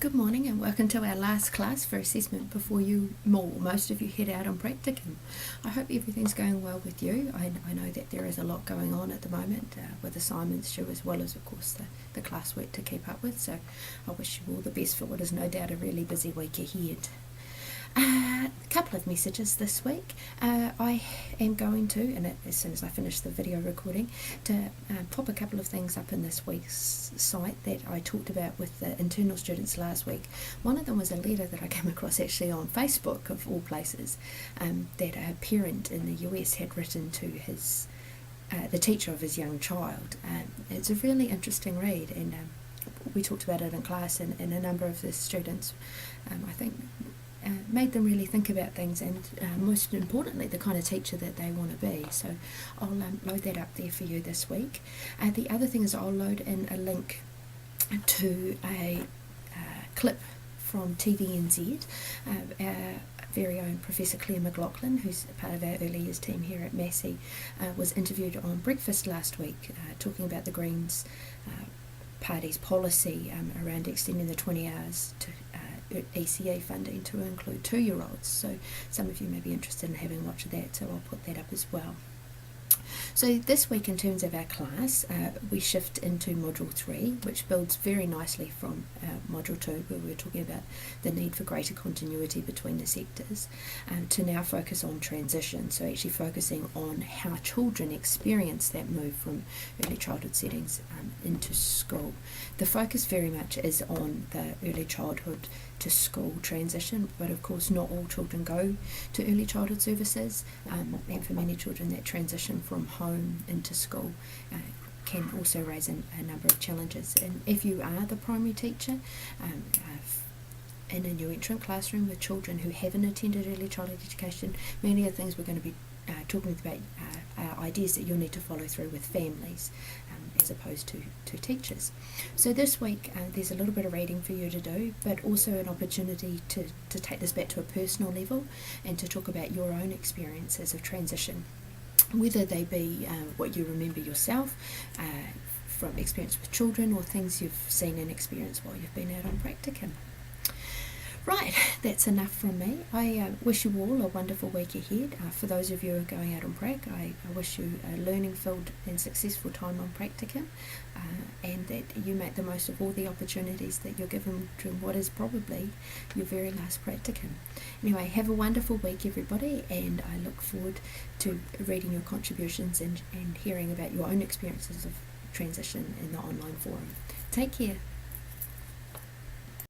Good morning and welcome to our last class for assessment before most of you head out on practicum. I hope everything's going well with you. I know that there is a lot going on at the moment with assignments due, as well as of course the classwork to keep up with, so I wish you all the best for what is no doubt a really busy week ahead. A couple of messages this week. I am going to, and as soon as I finish the video recording, to pop a couple of things up in this week's site that I talked about with the internal students last week. One of them was a letter that I came across actually on Facebook, of all places, that a parent in the US had written to his the teacher of his young child. It's a really interesting read, and we talked about it in class, and a number of the students, I think, made them really think about things, and most importantly the kind of teacher that they want to be. So I'll load that up there for you this week. The other thing is I'll load in a link to a clip from TVNZ. Our very own Professor Claire McLaughlin, who's part of our early years team here at Massey, was interviewed on Breakfast last week talking about the Greens Party's policy around extending the 20 hours to ECE funding to include 2-year-olds. So some of you may be interested in having a watch of that, so I'll put that up as well. So this week, in terms of our class, we shift into Module 3, which builds very nicely from Module 2, where we were talking about the need for greater continuity between the sectors, to now focus on transition, so actually focusing on how children experience that move from early childhood settings into school. The focus very much is on the early childhood to school transition, but of course not all children go to early childhood services, and for many children that transition from home into school can also raise a number of challenges. And if you are the primary teacher in a new entrant classroom with children who haven't attended early childhood education, many of the things we're going to be talking about are ideas that you'll need to follow through with families as opposed to teachers. So this week there's a little bit of reading for you to do, but also an opportunity to take this back to a personal level and to talk about your own experiences of transition, whether they be what you remember yourself from experience with children, or things you've seen and experienced while you've been out on practicum. Right, that's enough from me. I wish you all a wonderful week ahead. For those of you who are going out on prac, I wish you a learning-filled and successful time on practicum, and that you make the most of all the opportunities that you're given during what is probably your very last practicum. Anyway, have a wonderful week, everybody, and I look forward to reading your contributions and hearing about your own experiences of transition in the online forum. Take care.